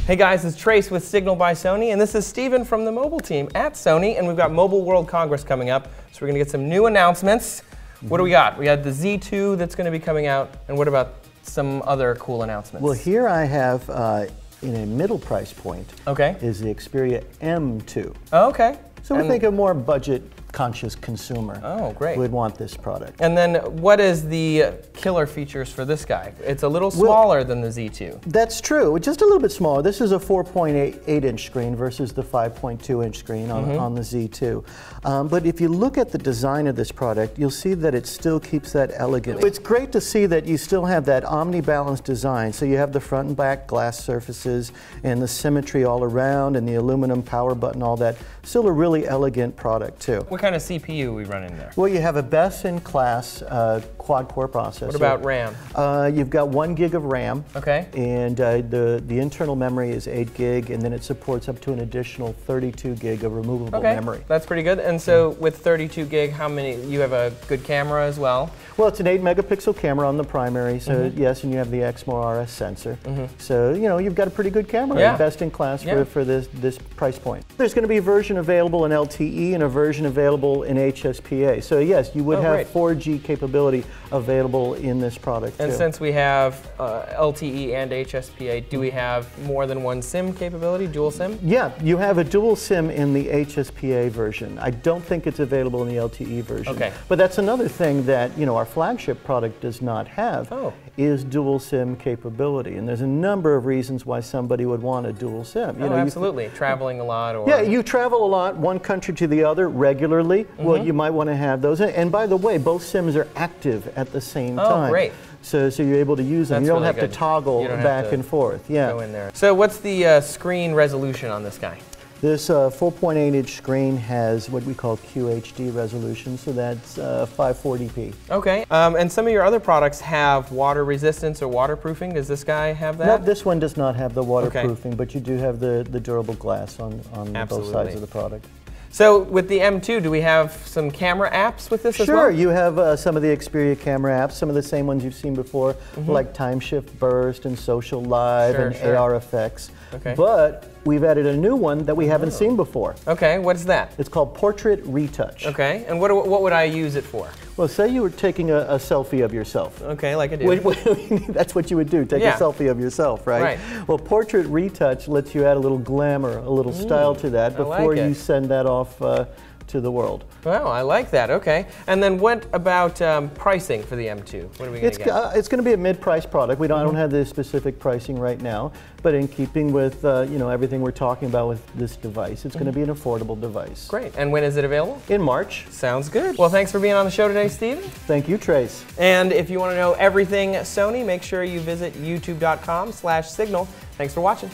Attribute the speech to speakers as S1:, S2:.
S1: Hey guys, it's Trace with Signal by Sony, and this is Steven from the mobile team at Sony, and we've got Mobile World Congress coming up, so we're going to get some new announcements. What do we got? We had the Z2 that's going to be coming out, and what about some other cool announcements?
S2: Well, here I have, in a middle price point, is the Xperia M2.
S1: Oh, okay.
S2: So we think a more budget-conscious consumer would want this product.
S1: And then what is the killer features for this guy? It's a little smaller than the Z2.
S2: That's true, just a little bit smaller. This is a 4.8-inch screen versus the 5.2-inch screen on the Z2. But if you look at the design of this product, you'll see that it still keeps that elegance. It's great to see that you still have that OmniBalance design. So you have the front and back glass surfaces and the symmetry all around and the aluminum power button, all that. Still a really elegant product too.
S1: What kind of CPU we run in there?
S2: Well, you have a best-in-class quad-core processor.
S1: What about RAM?
S2: You've got 1 gig of RAM.
S1: Okay.
S2: And the internal memory is 8 gig, and then it supports up to an additional 32 gig of removable memory.
S1: That's pretty good. And so with 32 gig, how many? You have a good camera as well?
S2: Well, it's an 8-megapixel camera on the primary, so yes, and you have the XMOR RS sensor. So you know you've got a pretty good camera, best in class for this price point. There's going to be a version available in LTE and a version available in HSPA. So yes, you would have 4G capability available in this product
S1: And
S2: too.
S1: since we have LTE and HSPA, do we have more than one SIM capability, dual SIM?
S2: Yeah, you have a dual SIM in the HSPA version. I don't think it's available in the LTE version.
S1: Okay.
S2: But that's another thing that our flagship product does not have is dual SIM capability. And there's a number of reasons why somebody would want a dual SIM.
S1: Absolutely. Traveling a lot, or
S2: you travel a lot, one country to the other regularly. Well, you might want to have those. And by the way, both SIMs are active at the same time.
S1: Oh, great.
S2: So you're able to use them.
S1: That's
S2: you don't
S1: really
S2: have to toggle back and forth.
S1: Go in there. So what's the screen resolution on this guy?
S2: This 4.8-inch screen has what we call QHD resolution, so that's 540p.
S1: Okay, and some of your other products have water resistance or waterproofing. Does this guy have that?
S2: No, this one does not have the waterproofing, but you do have the durable glass on both sides of the product.
S1: So with the M2, do we have some camera apps with this as well?
S2: Sure, you have some of the Xperia camera apps, some of the same ones you've seen before, like Time Shift Burst and Social Live and AR effects.
S1: Okay.
S2: But we've added a new one that we haven't seen before.
S1: Okay, what's that?
S2: It's called Portrait Retouch.
S1: Okay, and what would I use it for?
S2: Well, say you were taking a selfie of yourself.
S1: Okay, like I do.
S2: That's what you would do, take a selfie of yourself, right? Well, Portrait Retouch lets you add a little glamour, a little style to that before you send that off to the world.
S1: Well, I like that. Okay. And then what about pricing for the M2? What are we going to get?
S2: It's going to be a mid-price product. I don't have the specific pricing right now, but in keeping with everything we're talking about with this device, it's going to be an affordable device.
S1: Great. And when is it available?
S2: In March.
S1: Sounds good. Well, thanks for being on the show today, Steven.
S2: Thank you, Trace.
S1: And if you want to know everything Sony, make sure you visit youtube.com/signal. Thanks for watching.